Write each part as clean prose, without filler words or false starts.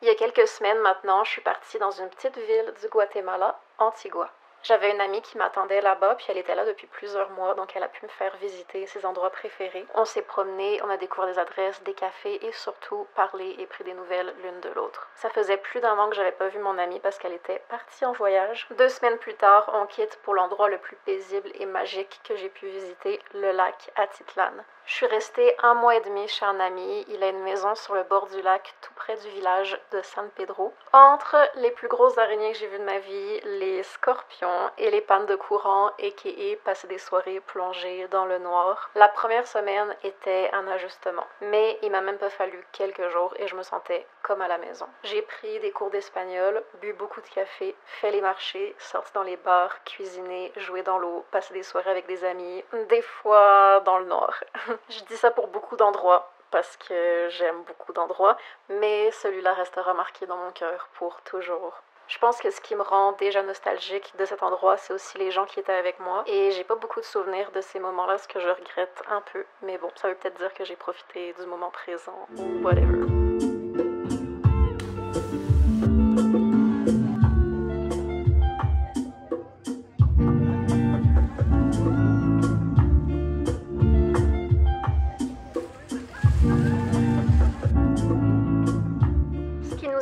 Il y a quelques semaines maintenant, je suis partie dans une petite ville du Guatemala, Antigua. J'avais une amie qui m'attendait là-bas, puis elle était là depuis plusieurs mois, donc elle a pu me faire visiter ses endroits préférés. On s'est promenés, on a découvert des adresses, des cafés et surtout parlé et pris des nouvelles l'une de l'autre. Ça faisait plus d'un an que j'avais pas vu mon amie parce qu'elle était partie en voyage. 2 semaines plus tard, on quitte pour l'endroit le plus paisible et magique que j'ai pu visiter, le lac Atitlan. Je suis restée 1 mois et demi chez un ami. Il a une maison sur le bord du lac, tout près du village de San Pedro. Entre les plus grosses araignées que j'ai vues de ma vie, les scorpions et les pannes de courant, a.k.a. passer des soirées plongées dans le noir. La première semaine était un ajustement, mais il m'a même pas fallu quelques jours et je me sentais comme à la maison. J'ai pris des cours d'espagnol, bu beaucoup de café, fait les marchés, sorti dans les bars, cuisiné, joué dans l'eau, passé des soirées avec des amis, des fois dans le noir. Je dis ça pour beaucoup d'endroits, parce que j'aime beaucoup d'endroits, mais celui-là restera marqué dans mon cœur pour toujours. Je pense que ce qui me rend déjà nostalgique de cet endroit, c'est aussi les gens qui étaient avec moi. Et j'ai pas beaucoup de souvenirs de ces moments-là, ce que je regrette un peu. Mais bon, ça veut peut-être dire que j'ai profité du moment présent ou whatever.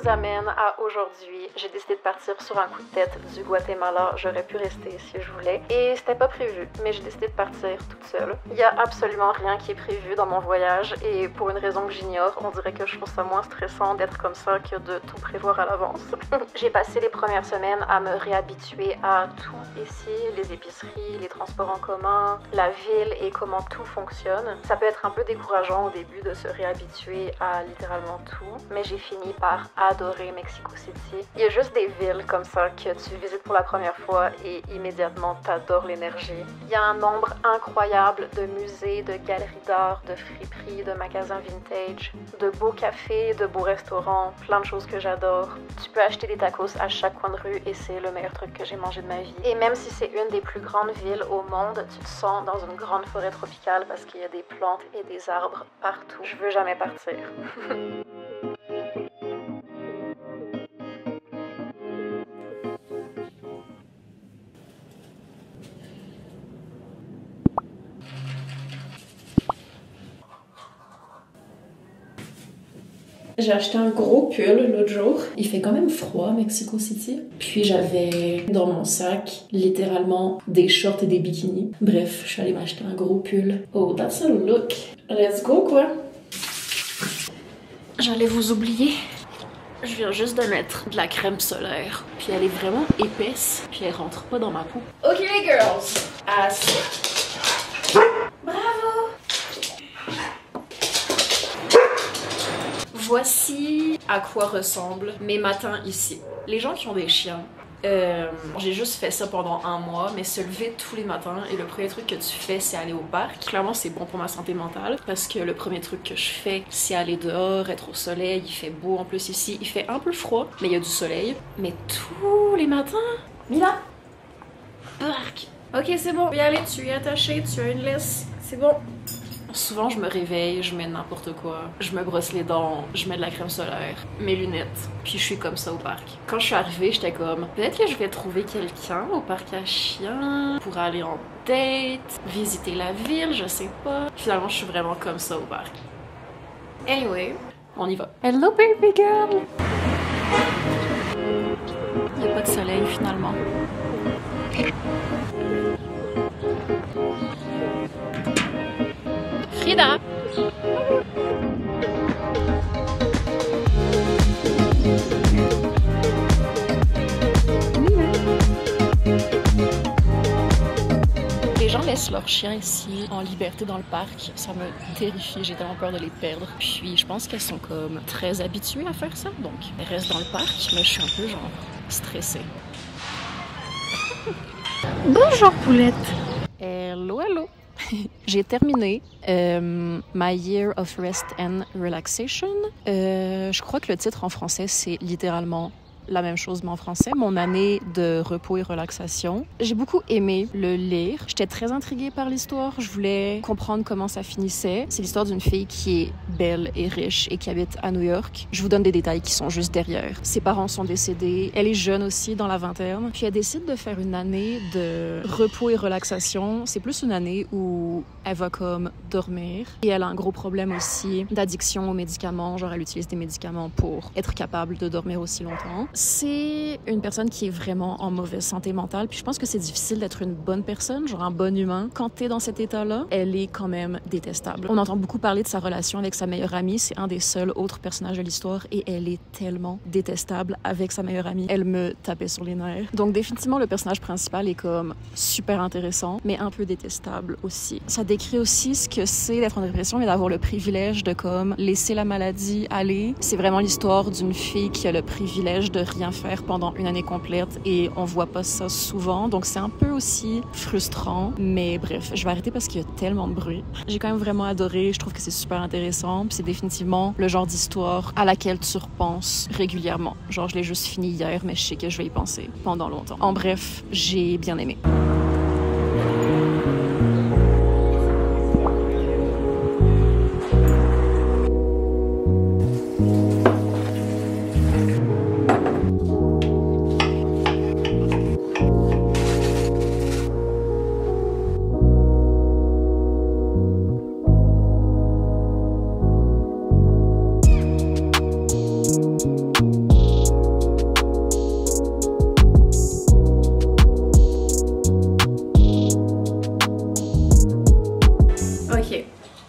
Amène à aujourd'hui. J'ai décidé de partir sur un coup de tête du Guatemala. J'aurais pu rester si je voulais. Et c'était pas prévu, mais j'ai décidé de partir toute seule. Il y a absolument rien qui est prévu dans mon voyage et pour une raison que j'ignore, on dirait que je trouve ça moins stressant d'être comme ça que de tout prévoir à l'avance. J'ai passé les premières semaines à me réhabituer à tout ici, les épiceries, les transports en commun, la ville et comment tout fonctionne. Ça peut être un peu décourageant au début de se réhabituer à littéralement tout, mais j'ai fini par adorer Mexico City. Il y a juste des villes comme ça que tu visites pour la première fois et immédiatement t'adores l'énergie. Il y a un nombre incroyable de musées, de galeries d'art, de friperies, de magasins vintage, de beaux cafés, de beaux restaurants, plein de choses que j'adore. Tu peux acheter des tacos à chaque coin de rue et c'est le meilleur truc que j'ai mangé de ma vie. Et même si c'est une des plus grandes villes au monde, tu te sens dans une grande forêt tropicale parce qu'il y a des plantes et des arbres partout. Je veux jamais partir. J'ai acheté un gros pull l'autre jour. Il fait quand même froid à Mexico City. Puis j'avais dans mon sac littéralement des shorts et des bikinis. Bref, je suis allée m'acheter un gros pull. Oh, that's a look. Let's go, quoi. J'allais vous oublier. Je viens juste de mettre de la crème solaire. Puis elle est vraiment épaisse. Puis elle rentre pas dans ma peau. Ok, les girls. Bravo! Voici à quoi ressemblent mes matins ici. Les gens qui ont des chiens, j'ai juste fait ça pendant 1 mois, mais se lever tous les matins et le premier truc que tu fais, c'est aller au parc. Clairement, c'est bon pour ma santé mentale parce que le premier truc que je fais, c'est aller dehors, être au soleil. Il fait beau en plus ici. Il fait un peu froid, mais il y a du soleil. Mais tous les matins, Mila, parc. Ok, c'est bon. Y aller, tu es attaché, tu as une laisse. C'est bon. Souvent, je me réveille, je mets n'importe quoi. Je me brosse les dents, je mets de la crème solaire, mes lunettes, puis je suis comme ça au parc. Quand je suis arrivée, j'étais comme, peut-être que je vais trouver quelqu'un au parc à chiens pour aller en date, visiter la ville, je sais pas. Finalement, je suis vraiment comme ça au parc. Anyway, on y va. Hello, baby girl! Il n'y a pas de soleil, finalement. Frida! Les gens laissent leurs chiens ici en liberté dans le parc. Ça me terrifie, j'ai tellement peur de les perdre. Puis je pense qu'elles sont comme très habituées à faire ça. Donc elles restent dans le parc, mais je suis un peu genre stressée. Bonjour poulette! Hello, hello! J'ai terminé My Year of Rest and Relaxation. Je crois que le titre en français, c'est littéralement la même chose mais en français, mon année de repos et relaxation. J'ai beaucoup aimé le lire. J'étais très intriguée par l'histoire. Je voulais comprendre comment ça finissait. C'est l'histoire d'une fille qui est belle et riche et qui habite à New York. Je vous donne des détails qui sont juste derrière. Ses parents sont décédés. Elle est jeune aussi, dans la vingtaine. Puis elle décide de faire une année de repos et relaxation. C'est plus une année où elle va comme dormir. Et elle a un gros problème aussi d'addiction aux médicaments. Genre, elle utilise des médicaments pour être capable de dormir aussi longtemps. C'est une personne qui est vraiment en mauvaise santé mentale. Puis je pense que c'est difficile d'être une bonne personne, genre un bon humain. Quand t'es dans cet état-là, elle est quand même détestable. On entend beaucoup parler de sa relation avec sa meilleure amie. C'est un des seuls autres personnages de l'histoire et elle est tellement détestable avec sa meilleure amie. Elle me tapait sur les nerfs. Donc définitivement, le personnage principal est comme super intéressant, mais un peu détestable aussi. Ça décrit aussi ce que c'est d'être en dépression mais d'avoir le privilège de comme laisser la maladie aller. C'est vraiment l'histoire d'une fille qui a le privilège de rien faire pendant une année complète et on voit pas ça souvent. Donc c'est un peu aussi frustrant. Mais bref, je vais arrêter parce qu'il y a tellement de bruit. J'ai quand même vraiment adoré. Je trouve que c'est super intéressant. Puis c'est définitivement le genre d'histoire à laquelle tu repenses régulièrement. Genre, je l'ai juste fini hier, mais je sais que je vais y penser pendant longtemps. En bref, j'ai bien aimé.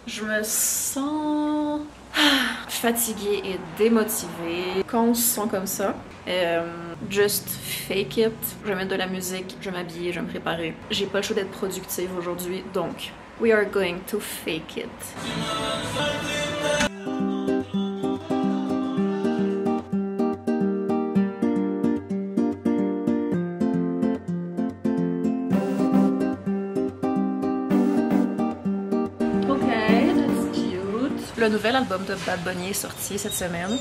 Je me sens fatiguée et démotivée. Quand on se sent comme ça, just fake it. Je vais mettre de la musique, je vais m'habiller, je vais me préparer. J'ai pas le choix d'être productive aujourd'hui, donc we are going to fake it. Le nouvel album de Bad Bunny est sorti cette semaine.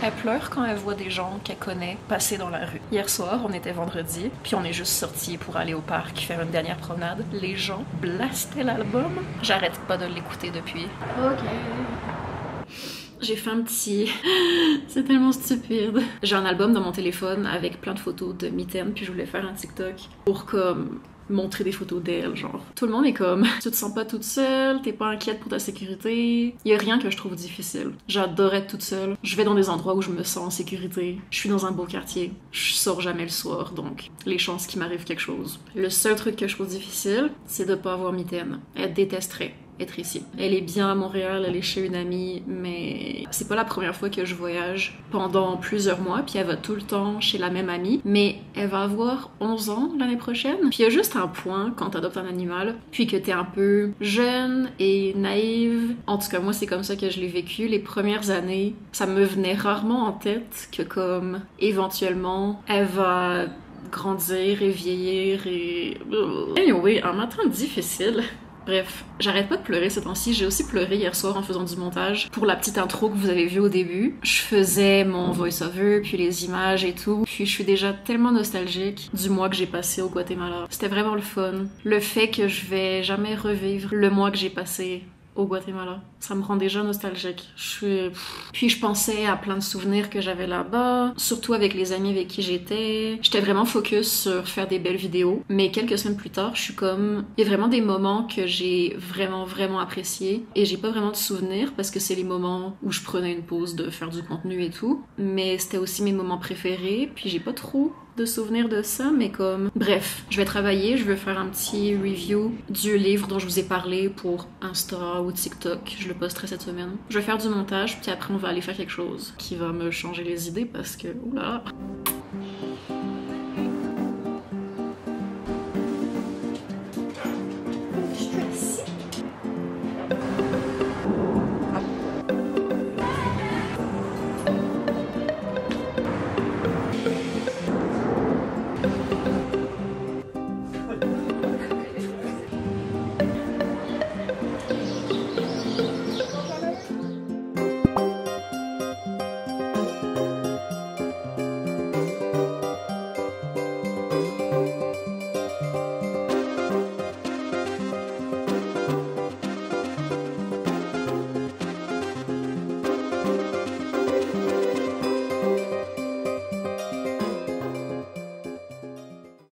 Elle pleure quand elle voit des gens qu'elle connaît passer dans la rue. Hier soir, on était vendredi, puis on est juste sortis pour aller au parc faire une dernière promenade. Les gens blastaient l'album. J'arrête pas de l'écouter depuis. Ok. J'ai fait un petit... C'est tellement stupide. J'ai un album dans mon téléphone avec plein de photos de mitaines, puis je voulais faire un TikTok pour comme... montrer des photos d'elle, genre. Tout le monde est comme, tu te sens pas toute seule, t'es pas inquiète pour ta sécurité. Y a rien que je trouve difficile. J'adore être toute seule. Je vais dans des endroits où je me sens en sécurité. Je suis dans un beau quartier. Je sors jamais le soir, donc les chances qu'il m'arrive quelque chose. Le seul truc que je trouve difficile, c'est de pas avoir mitaine. Elle détesterait être ici. Elle est bien à Montréal, elle est chez une amie, mais c'est pas la première fois que je voyage pendant plusieurs mois, puis elle va tout le temps chez la même amie, mais elle va avoir 11 ans l'année prochaine. Puis il y a juste un point quand t'adoptes un animal, puis que t'es un peu jeune et naïve. En tout cas, moi, c'est comme ça que je l'ai vécu. Les premières années, ça me venait rarement en tête que comme, éventuellement, elle va grandir et vieillir et... Anyway, un matin difficile. Bref, j'arrête pas de pleurer ces temps-ci. J'ai aussi pleuré hier soir en faisant du montage. Pour la petite intro que vous avez vue au début, je faisais mon voice-over, puis les images et tout. Puis je suis déjà tellement nostalgique du mois que j'ai passé au Guatemala. C'était vraiment le fun. Le fait que je vais jamais revivre le mois que j'ai passé au Guatemala. Ça me rend déjà nostalgique. Puis je pensais à plein de souvenirs que j'avais là-bas, surtout avec les amis avec qui j'étais. J'étais vraiment focus sur faire des belles vidéos, mais quelques semaines plus tard, je suis comme... Il y a vraiment des moments que j'ai vraiment appréciés, et j'ai pas vraiment de souvenirs parce que c'est les moments où je prenais une pause de faire du contenu et tout, mais c'était aussi mes moments préférés, puis j'ai pas trop de souvenirs de ça, mais comme... Bref, je vais travailler, je veux faire un petit review du livre dont je vous ai parlé pour Insta ou TikTok. Je le posterai cette semaine. Je vais faire du montage, puis après on va aller faire quelque chose qui va me changer les idées parce que... Oula!